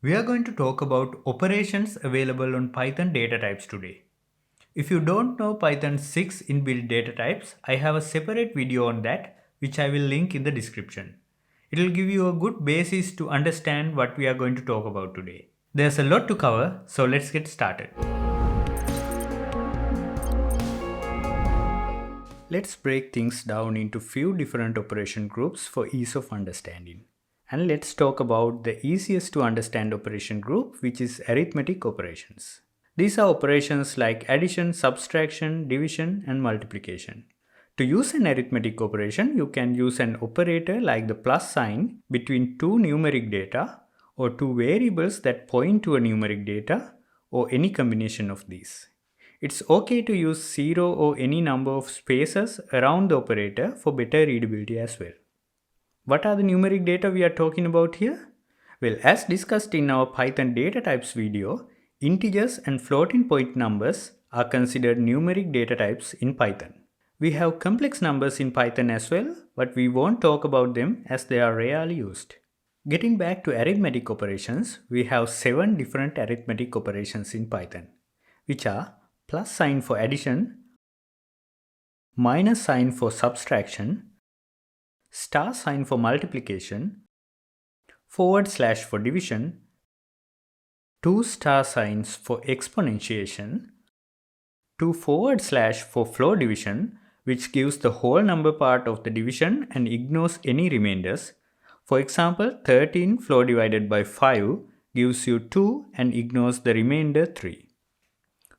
We are going to talk about operations available on Python data types today. If you don't know Python 6 inbuilt data types, I have a separate video on that which I will link in the description. It will give you a good basis to understand what we are going to talk about today. There's a lot to cover, so let's get started. Let's break things down into few different operation groups for ease of understanding. And let's talk about the easiest to understand operation group, which is arithmetic operations. These are operations like addition, subtraction, division, and multiplication. To use an arithmetic operation, you can use an operator like the plus sign between two numeric data or two variables that point to a numeric data or any combination of these. It's okay to use 0 or any number of spaces around the operator for better readability as well. What are the numeric data we are talking about here? Well, as discussed in our Python data types video, integers and floating point numbers are considered numeric data types in Python. We have complex numbers in Python as well, but we won't talk about them as they are rarely used. Getting back to arithmetic operations, we have 7 different arithmetic operations in Python, which are plus sign for addition, minus sign for subtraction, star sign for multiplication, forward slash for division, two star signs for exponentiation, two forward slash for floor division, which gives the whole number part of the division and ignores any remainders. For example, 13 floor divided by 5 gives you 2 and ignores the remainder 3.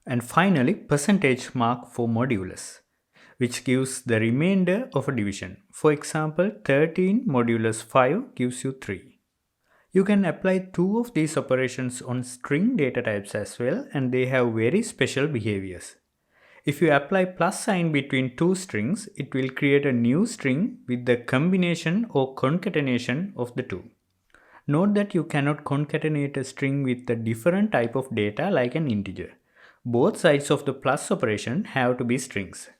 And finally, percentage mark for modulus, which gives the remainder of a division. For example, 13 modulus 5 gives you 3. You can apply two of these operations on string data types as well, and they have very special behaviors. If you apply plus sign between two strings, it will create a new string with the combination or concatenation of the two. Note that you cannot concatenate a string with a different type of data like an integer. Both sides of the plus operation have to be strings.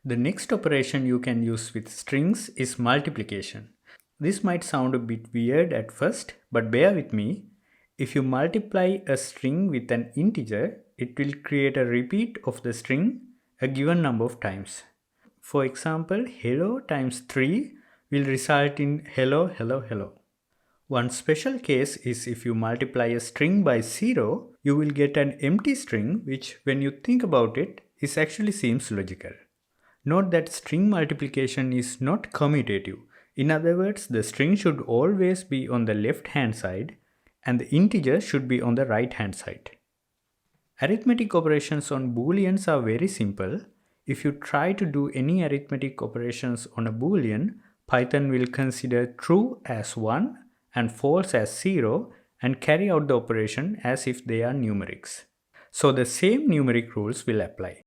The next operation you can use with strings is multiplication. This might sound a bit weird at first, but bear with me. If you multiply a string with an integer, it will create a repeat of the string a given number of times. For example, hello times 3 will result in hello, hello, hello. One special case is if you multiply a string by 0, you will get an empty string, which when you think about it, is actually seems logical. Note that string multiplication is not commutative. In other words, the string should always be on the left hand side and the integer should be on the right hand side. Arithmetic operations on booleans are very simple. If you try to do any arithmetic operations on a boolean, Python will consider true as 1 and false as 0 and carry out the operation as if they are numerics. So the same numeric rules will apply.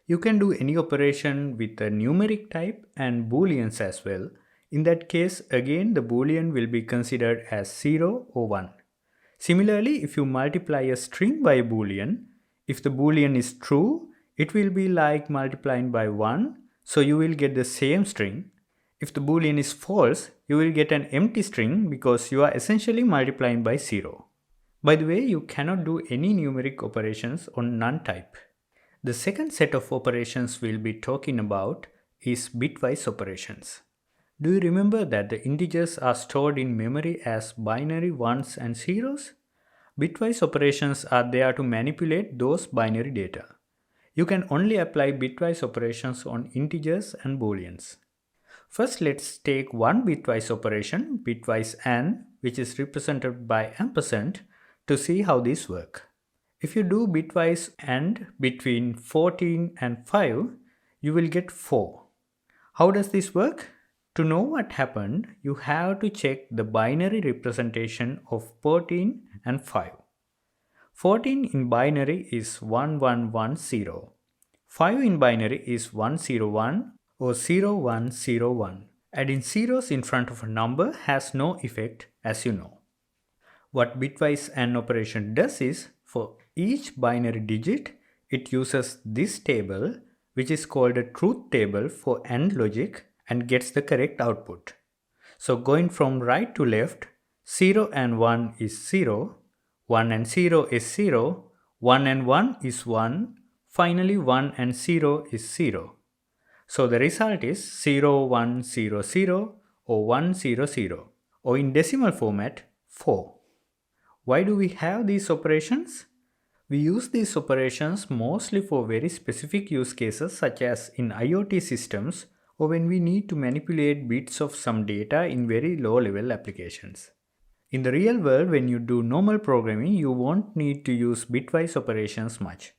You can do any operation with a numeric type and booleans as well. In that case, again the boolean will be considered as 0 or 1. Similarly, if you multiply a string by a boolean, if the boolean is true, it will be like multiplying by 1, so you will get the same string. If the boolean is false, you will get an empty string because you are essentially multiplying by 0. By the way, you cannot do any numeric operations on none type. The second set of operations we'll be talking about is bitwise operations. Do you remember that the integers are stored in memory as binary ones and zeros? Bitwise operations are there to manipulate those binary data. You can only apply bitwise operations on integers and booleans. First, let's take one bitwise operation, bitwise AND, which is represented by ampersand, to see how these work. If you do bitwise AND between 14 and 5, you will get 4. How does this work? To know what happened, you have to check the binary representation of 14 and 5. 14 in binary is 1110. 5 in binary is 101 or 0101. Adding zeros in front of a number has no effect, as you know. What bitwise AND operation does is, for each binary digit, it uses this table, which is called a truth table for AND logic, and gets the correct output. So going from right to left, 0 and 1 is 0, 1 and 0 is 0, 1 and 1 is 1, finally 1 and 0 is 0. So the result is 0, 1, 0, 0 or 1, 0, 0, or in decimal format 4. Why do we have these operations? We use these operations mostly for very specific use cases such as in IoT systems or when we need to manipulate bits of some data in very low level applications. In the real world, when you do normal programming, you won't need to use bitwise operations much.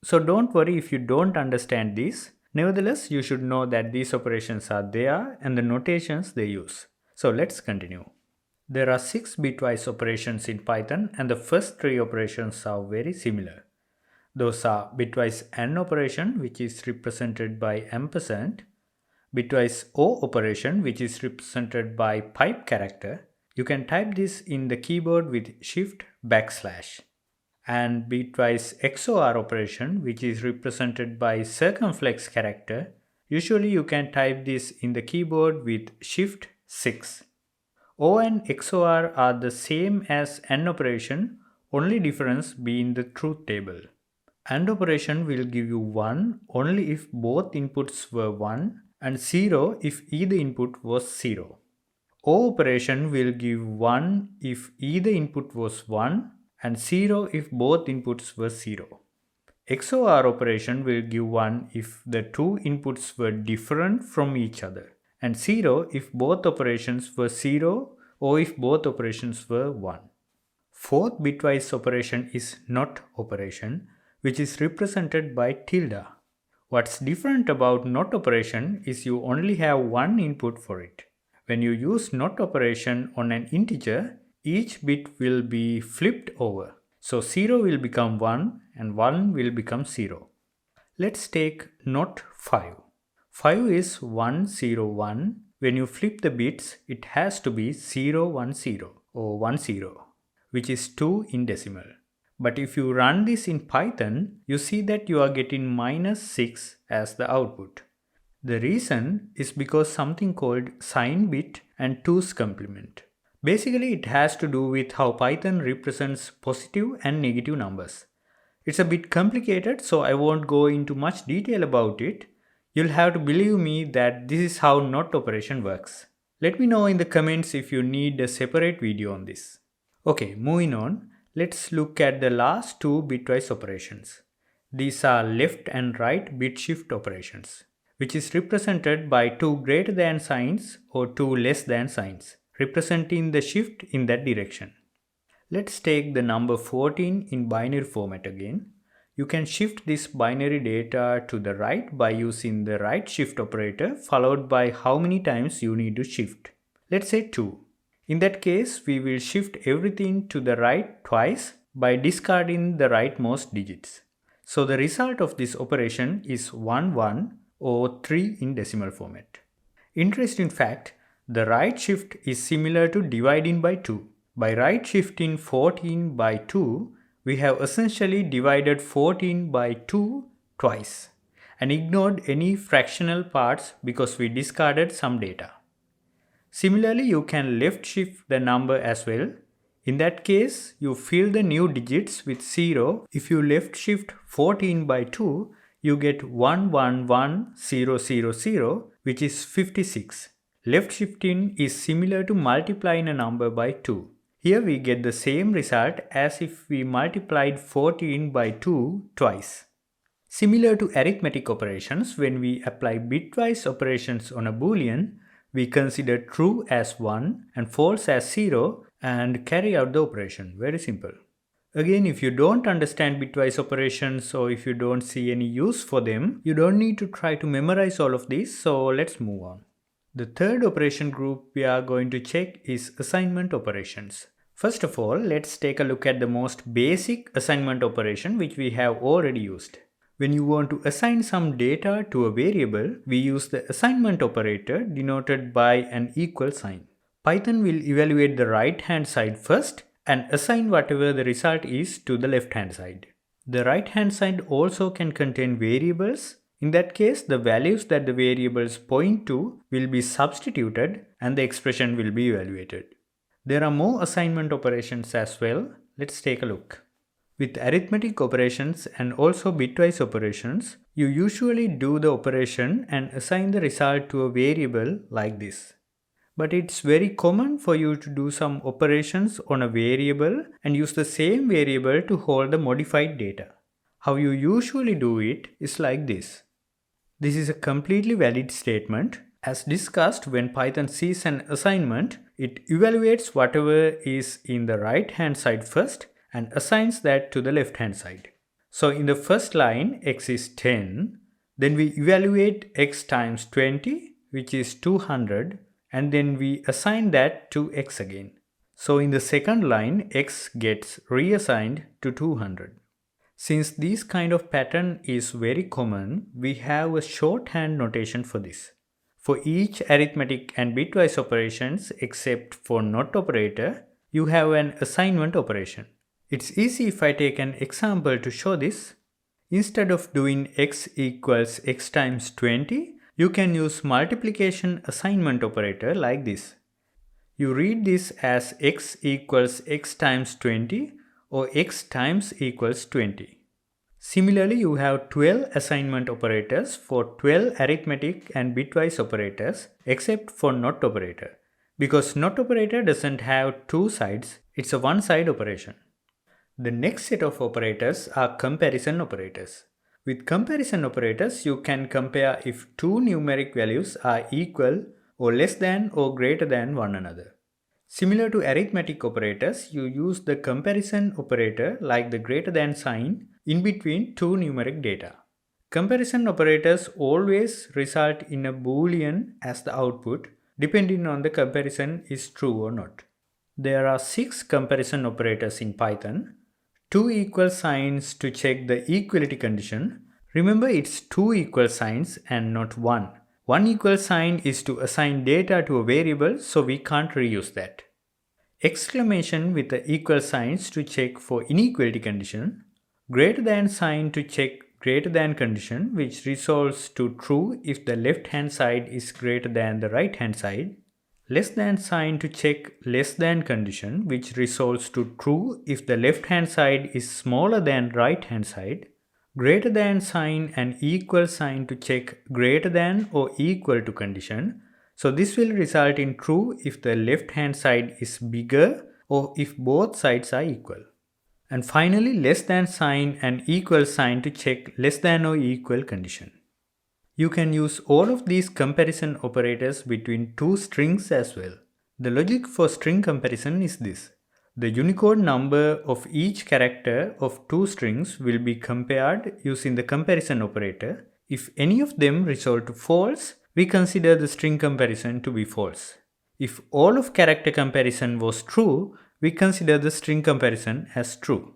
So don't worry if you don't understand these. Nevertheless, you should know that these operations are there and the notations they use. So let's continue. There are 6 bitwise operations in Python and the first 3 operations are very similar. Those are bitwise AND operation, which is represented by ampersand, bitwise O operation, which is represented by pipe character. You can type this in the keyboard with shift backslash. And bitwise XOR operation, which is represented by circumflex character. Usually you can type this in the keyboard with shift 6. O and XOR are the same as AND operation, only difference being the truth table. AND operation will give you 1 only if both inputs were 1 and 0 if either input was 0. O operation will give 1 if either input was 1 and 0 if both inputs were 0. XOR operation will give 1 if the two inputs were different from each other and 0 if both operations were 0 or if both operations were 1. Fourth bitwise operation is NOT operation, which is represented by tilde. What's different about NOT operation is you only have one input for it. When you use NOT operation on an integer, each bit will be flipped over. So 0 will become 1 and 1 will become 0. Let's take NOT 5. 5 is 1, 0, 1. When you flip the bits, it has to be 0, 1, 0 or 1, 0, which is 2 in decimal. But if you run this in Python, you see that you are getting -6 as the output. The reason is because something called sign bit and 2's complement. Basically, it has to do with how Python represents positive and negative numbers. It's a bit complicated, so I won't go into much detail about it. You'll have to believe me that this is how NOT operation works. Let me know in the comments if you need a separate video on this. Okay, moving on. Let's look at the last two bitwise operations. These are left and right bit shift operations, which is represented by two greater than signs or two less than signs, representing the shift in that direction. Let's take the number 14 in binary format again. You can shift this binary data to the right by using the right shift operator followed by how many times you need to shift. Let's say 2. In that case, we will shift everything to the right twice by discarding the rightmost digits. So the result of this operation is 1, 1 or 3 in decimal format. Interesting fact, the right shift is similar to dividing by 2. By right shifting 14 by 2, we have essentially divided 14 by 2 twice and ignored any fractional parts because we discarded some data. Similarly, you can left shift the number as well. In that case, you fill the new digits with 0. If you left shift 14 by 2, you get 111000, which is 56. Left shifting is similar to multiplying a number by 2. Here we get the same result as if we multiplied 14 by 2 twice. Similar to arithmetic operations, when we apply bitwise operations on a boolean, we consider true as 1 and false as 0 and carry out the operation. Very simple. Again, if you don't understand bitwise operations or if you don't see any use for them, you don't need to try to memorize all of these, so let's move on. The third operation group we are going to check is assignment operations. First of all, let's take a look at the most basic assignment operation which we have already used. When you want to assign some data to a variable, we use the assignment operator denoted by an equal sign. Python will evaluate the right hand side first and assign whatever the result is to the left hand side. The right hand side also can contain variables. In that case, the values that the variables point to will be substituted and the expression will be evaluated. There are more assignment operations as well. Let's take a look. With arithmetic operations and also bitwise operations, you usually do the operation and assign the result to a variable like this. But it's very common for you to do some operations on a variable and use the same variable to hold the modified data. How you usually do it is like this. This is a completely valid statement. As discussed, when Python sees an assignment, it evaluates whatever is in the right hand side first and assigns that to the left hand side. So in the first line, x is 10, then we evaluate x times 20, which is 200, and then we assign that to x again. So in the second line, x gets reassigned to 200. Since this kind of pattern is very common, we have a shorthand notation for this. For each arithmetic and bitwise operations except for not operator, you have an assignment operation. It's easy if I take an example to show this. Instead of doing x equals x times 20, you can use multiplication assignment operator like this. You read this as x equals x times 20 or x times equals 20. Similarly, you have 12 assignment operators for 12 arithmetic and bitwise operators except for not operator. Because not operator doesn't have two sides, it's a one-side operation. The next set of operators are comparison operators. With comparison operators, you can compare if two numeric values are equal or less than or greater than one another. Similar to arithmetic operators, you use the comparison operator like the greater than sign in between two numeric data. Comparison operators always result in a boolean as the output, depending on the comparison is true or not. There are 6 comparison operators in Python. 2 equal signs to check the equality condition. Remember, it's 2 equal signs and not 1. 1 equal sign is to assign data to a variable, so we can't reuse that. Exclamation with the equal signs to check for inequality condition. Greater than sign to check greater than condition, which resolves to true if the left hand side is greater than the right hand side. Less than sign to check less than condition, which resolves to true if the left hand side is smaller than right hand side. Greater than sign and equal sign to check greater than or equal to condition. So this will result in true if the left hand side is bigger or if both sides are equal. And finally, less than sign and equal sign to check less than or equal condition. You can use all of these comparison operators between two strings as well. The logic for string comparison is this. The Unicode number of each character of two strings will be compared using the comparison operator. If any of them result to false, we consider the string comparison to be false. If all of character comparison was true, we consider the string comparison as true.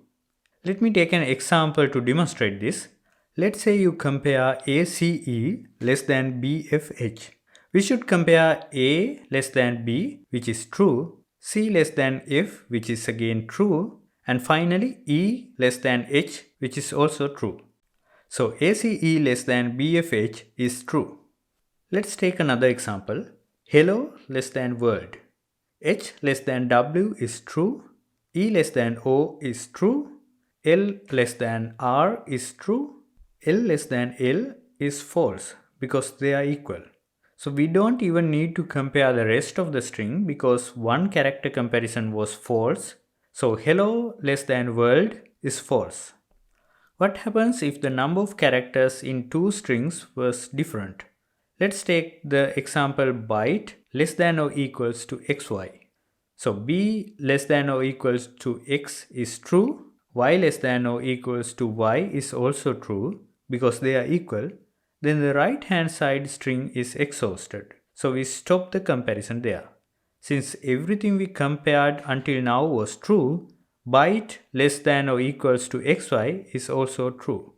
Let me take an example to demonstrate this. Let's say you compare ACE less than BFH. We should compare A less than B, which is true, C less than F, which is again true, and finally E less than H, which is also true. So ACE less than BFH is true. Let's take another example. Hello less than world. H less than W is true, E less than O is true, L less than R is true, L less than L is false because they are equal. So we don't even need to compare the rest of the string because one character comparison was false. So hello less than world is false. What happens if the number of characters in two strings was different? Let's take the example byte less than or equals to xy. So b less than or equals to x is true, y less than or equals to y is also true because they are equal. Then the right hand side string is exhausted. So we stop the comparison there. Since everything we compared until now was true, byte less than or equals to xy is also true.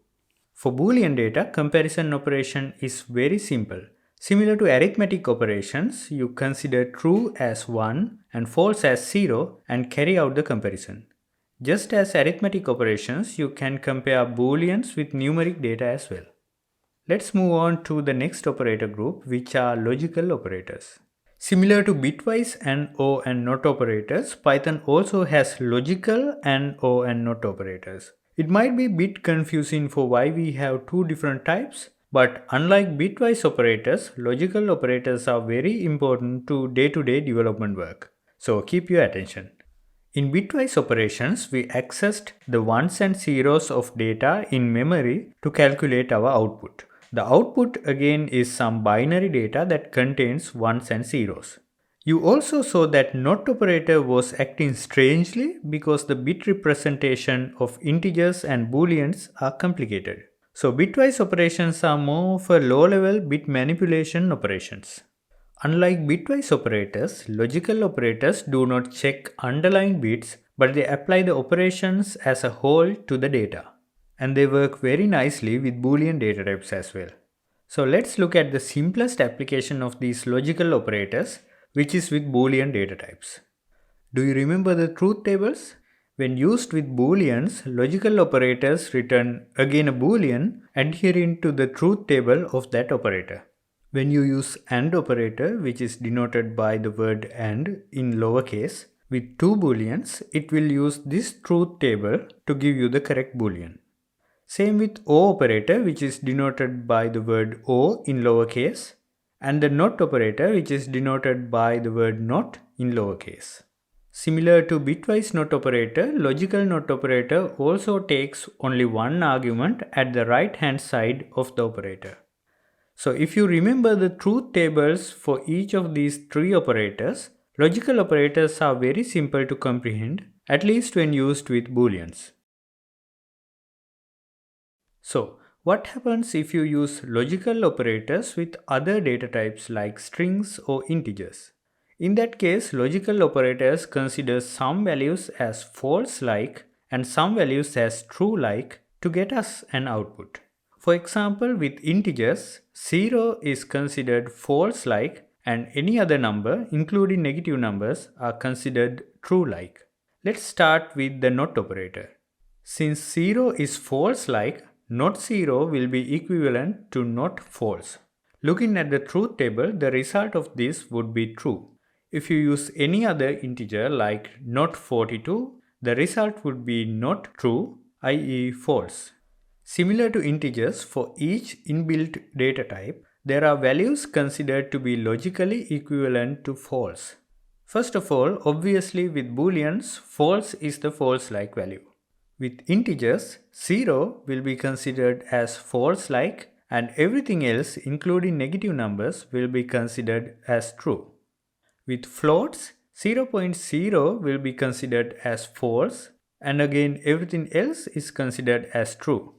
For Boolean data, comparison operation is very simple. Similar to arithmetic operations, you consider true as 1 and false as 0 and carry out the comparison. Just as arithmetic operations, you can compare Booleans with numeric data as well. Let's move on to the next operator group, which are logical operators. Similar to bitwise AND, OR and NOT operators, Python also has logical AND, OR and NOT operators. It might be a bit confusing for why we have two different types, but unlike bitwise operators, logical operators are very important to day-to-day development work. So keep your attention. In bitwise operations, we accessed the ones and zeros of data in memory to calculate our output. The output again is some binary data that contains ones and zeros. You also saw that NOT operator was acting strangely because the bit representation of integers and booleans are complicated. So bitwise operations are more of a low-level bit manipulation operations. Unlike bitwise operators, logical operators do not check underlying bits, but they apply the operations as a whole to the data. And they work very nicely with Boolean data types as well. So let's look at the simplest application of these logical operators, which is with Boolean data types. Do you remember the truth tables? When used with booleans, logical operators return again a boolean adhering to the truth table of that operator. When you use AND operator, which is denoted by the word AND in lowercase, with two booleans, it will use this truth table to give you the correct boolean. Same with OR operator, which is denoted by the word O in lowercase, and the NOT operator, which is denoted by the word NOT in lowercase. Similar to bitwise NOT operator, logical NOT operator also takes only one argument at the right hand side of the operator. So if you remember the truth tables for each of these three operators, logical operators are very simple to comprehend, at least when used with booleans. So what happens if you use logical operators with other data types like strings or integers? In that case, logical operators consider some values as false-like and some values as true-like to get us an output. For example, with integers, 0 is considered false-like and any other number, including negative numbers, are considered true-like. Let's start with the NOT operator. Since 0 is false-like, not 0 will be equivalent to not false. Looking at the truth table, the result of this would be true. If you use any other integer like not 42, the result would be not true, i.e. false. Similar to integers, for each inbuilt data type, there are values considered to be logically equivalent to false. First of all, obviously with booleans, false is the false-like value. With integers, 0 will be considered as false-like and everything else, including negative numbers, will be considered as true. With floats, 0.0 will be considered as false and again everything else is considered as true.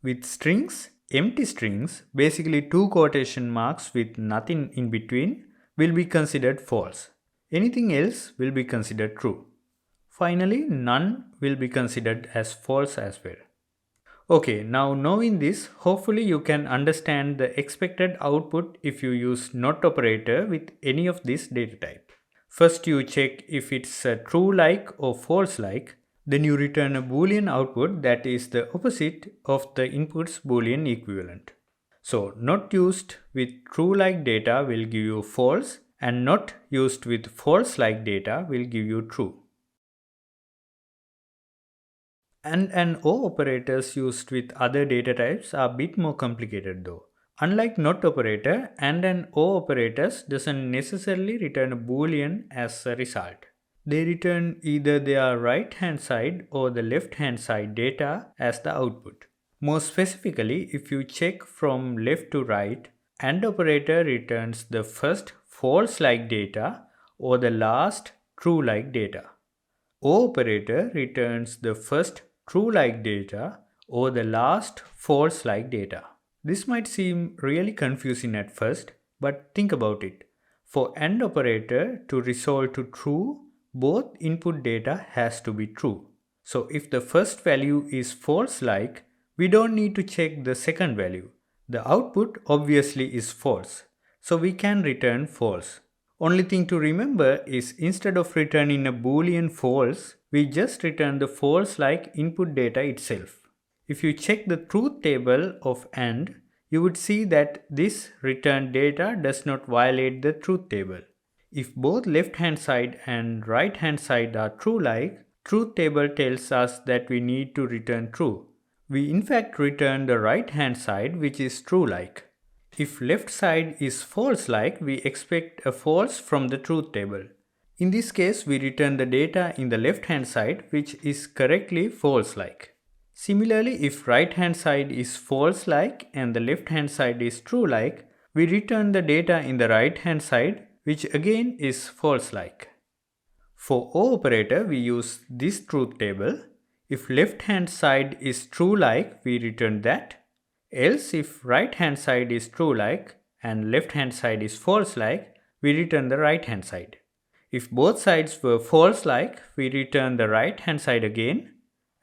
With strings, empty strings, basically two quotation marks with nothing in between, will be considered false. Anything else will be considered true. Finally, none will be considered as false as well. Okay, now knowing this, hopefully you can understand the expected output if you use NOT operator with any of this data type. First you check if it's a true-like or false-like, then you return a boolean output that is the opposite of the input's boolean equivalent. So not used with true-like data will give you false and not used with false-like data will give you true. And OR operators used with other data types are a bit more complicated though. Unlike NOT operator, and OR operators doesn't necessarily return a boolean as a result. They return either their right hand side or the left hand side data as the output. More specifically, if you check from left to right, AND operator returns the first false-like data or the last true-like data. OR operator returns the first true-like data or the last false-like data. This might seem really confusing at first, but think about it. For AND operator to resolve to true, both input data has to be true. So if the first value is false-like, we don't need to check the second value. The output obviously is false, so we can return false. Only thing to remember is instead of returning a boolean false, we just return the false-like input data itself. If you check the truth table of AND, you would see that this returned data does not violate the truth table. If both left hand side and right hand side are true like, truth table tells us that we need to return true. We in fact return the right hand side which is true like. If left side is false like, we expect a false from the truth table. In this case, we return the data in the left hand side which is correctly false like. Similarly, if right hand side is false like and the left hand side is true like, we return the data in the right hand side which again is false like. For O operator, we use this truth table. If left hand side is true like, we return that. Else if right hand side is true like and left hand side is false like, we return the right hand side. If both sides were false like, we return the right hand side again.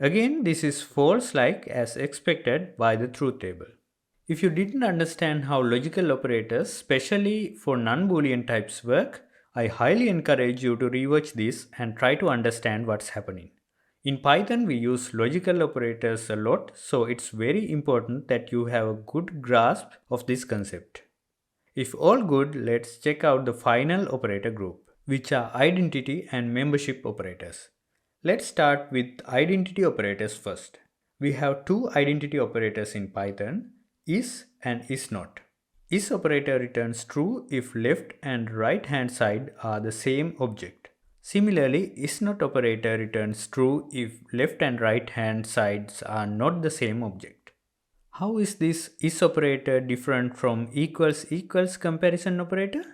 Again, this is false like as expected by the truth table. If you didn't understand how logical operators, especially for non-Boolean types work, I highly encourage you to rewatch this and try to understand what's happening. In Python, we use logical operators a lot, so it's very important that you have a good grasp of this concept. If all good, let's check out the final operator group, which are identity and membership operators. Let's start with identity operators first. We have two identity operators in Python, is and is not. Is operator returns true if left and right hand side are the same object. Similarly, is not operator returns true if left and right hand sides are not the same object. How is this is operator different from equals equals comparison operator?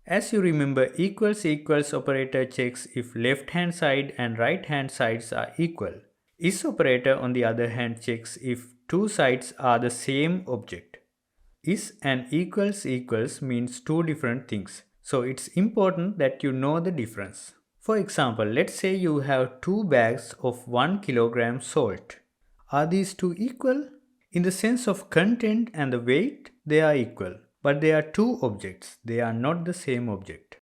As you remember, equals equals operator checks if left hand side and right hand sides are equal. Is operator on the other hand checks if two sides are the same object. Is and equals equals means two different things, so it's important that you know the difference. For example, let's say you have two bags of 1 kilogram salt. Are these two equal? In the sense of content and the weight, they are equal, but they are two objects, they are not the same object.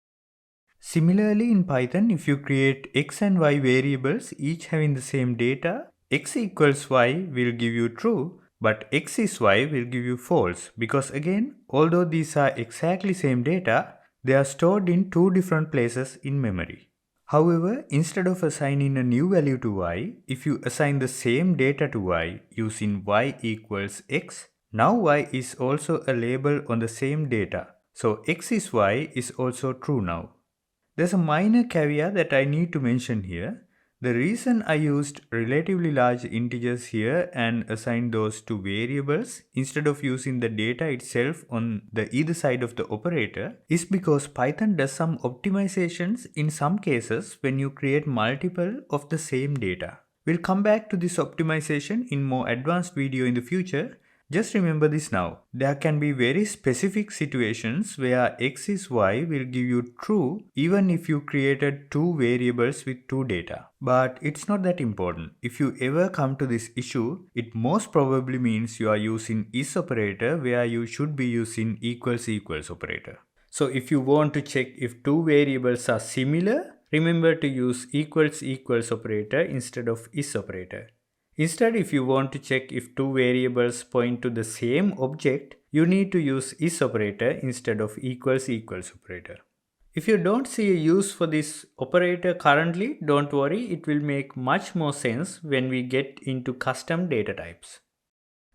Similarly, in Python, if you create x and y variables each having the same data, x equals y will give you true, but x is y will give you false, because again, although these are exactly same data, they are stored in two different places in memory. However, instead of assigning a new value to y, if you assign the same data to y using y equals x, now y is also a label on the same data. So x is y is also true now. There's a minor caveat that I need to mention here. The reason I used relatively large integers here and assigned those to variables instead of using the data itself on the either side of the operator is because Python does some optimizations in some cases when you create multiple of the same data. We'll come back to this optimization in more advanced video in the future. Just remember this now. There can be very specific situations where x is y will give you true even if you created two variables with two data. But it's not that important. If you ever come to this issue, it most probably means you are using is operator where you should be using equals equals operator. So if you want to check if two variables are similar, remember to use equals equals operator instead of is operator. Instead, if you want to check if two variables point to the same object, you need to use is operator instead of equals equals operator. If you don't see a use for this operator currently, don't worry, it will make much more sense when we get into custom data types.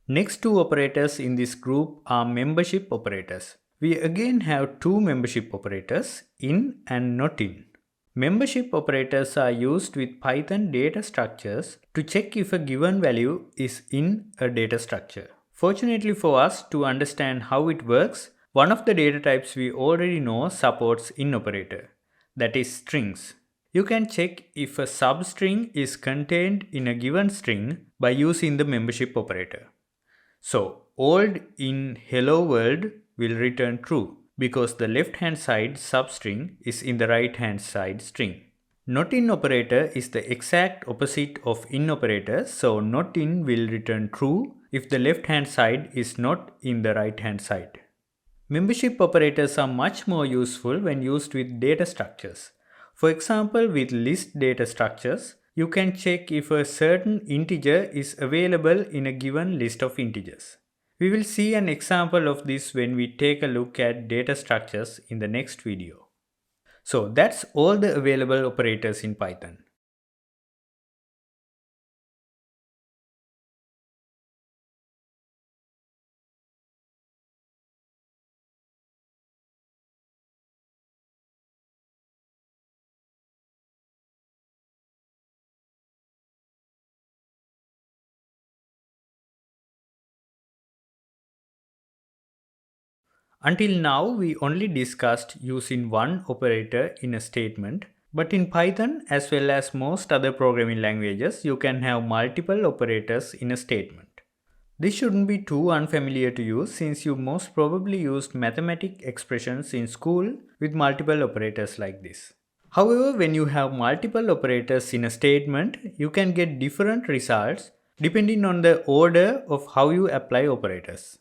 Next two operators in this group are membership operators. We again have two membership operators, in and not in. Membership operators are used with Python data structures to check if a given value is in a data structure. Fortunately for us to understand how it works, one of the data types we already know supports in operator, that is strings. You can check if a substring is contained in a given string by using the membership operator. So, old in hello world will return true because the left hand side substring is in the right hand side string. Not in operator is the exact opposite of in operator, so not in will return true if the left hand side is not in the right hand side. Membership operators are much more useful when used with data structures. For example, with list data structures, you can check if a certain integer is available in a given list of integers. We will see an example of this when we take a look at data structures in the next video. So that's all the available operators in Python. Until now, we only discussed using one operator in a statement, but in Python, as well as most other programming languages, you can have multiple operators in a statement. This shouldn't be too unfamiliar to you since you most probably used mathematic expressions in school with multiple operators like this. However, when you have multiple operators in a statement, you can get different results depending on the order of how you apply operators.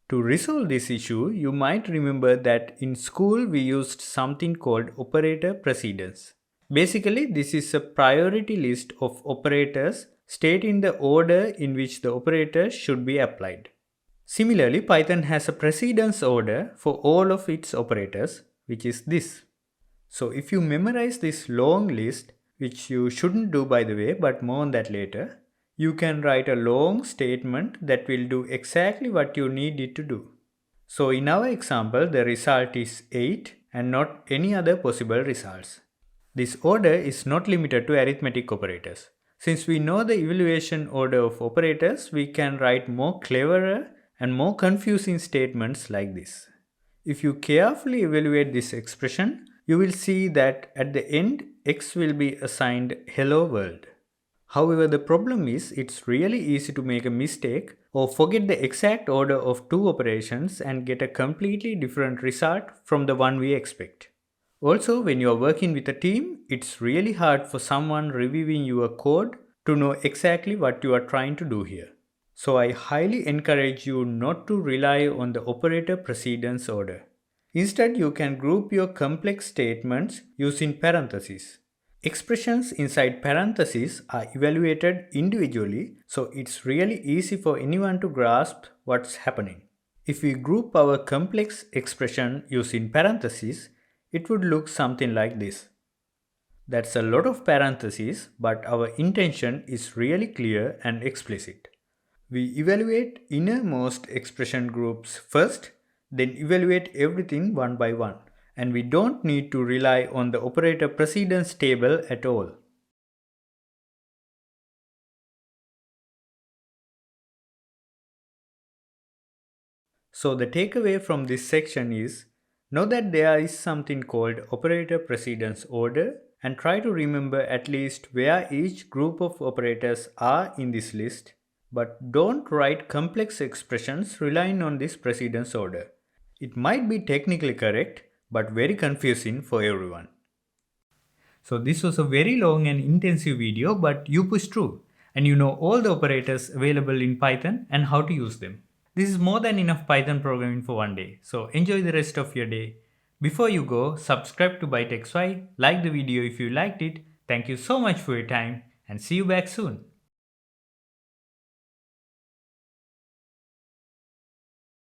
To resolve this issue, you might remember that in school we used something called operator precedence. Basically, this is a priority list of operators stating the order in which the operator should be applied. Similarly, Python has a precedence order for all of its operators, which is this. So if you memorize this long list, which you shouldn't do by the way, but more on that later, you can write a long statement that will do exactly what you need it to do. So in our example, the result is 8 and not any other possible results. This order is not limited to arithmetic operators. Since we know the evaluation order of operators, we can write more cleverer and more confusing statements like this. If you carefully evaluate this expression, you will see that at the end, x will be assigned hello world. However, the problem is it's really easy to make a mistake or forget the exact order of two operations and get a completely different result from the one we expect. Also, when you are working with a team, it's really hard for someone reviewing your code to know exactly what you are trying to do here. So I highly encourage you not to rely on the operator precedence order. Instead, you can group your complex statements using parentheses. Expressions inside parentheses are evaluated individually, so it's really easy for anyone to grasp what's happening. If we group our complex expression using parentheses, it would look something like this. That's a lot of parentheses, but our intention is really clear and explicit. We evaluate innermost expression groups first, then evaluate everything one by one. And we don't need to rely on the operator precedence table at all. So the takeaway from this section is, know that there is something called operator precedence order and try to remember at least where each group of operators are in this list, but don't write complex expressions relying on this precedence order. It might be technically correct, but very confusing for everyone. So this was a very long and intensive video, but you pushed through and you know all the operators available in Python and how to use them. This is more than enough Python programming for one day, so enjoy the rest of your day. Before you go, subscribe to ByteXY, like the video if you liked it. Thank you so much for your time and see you back soon.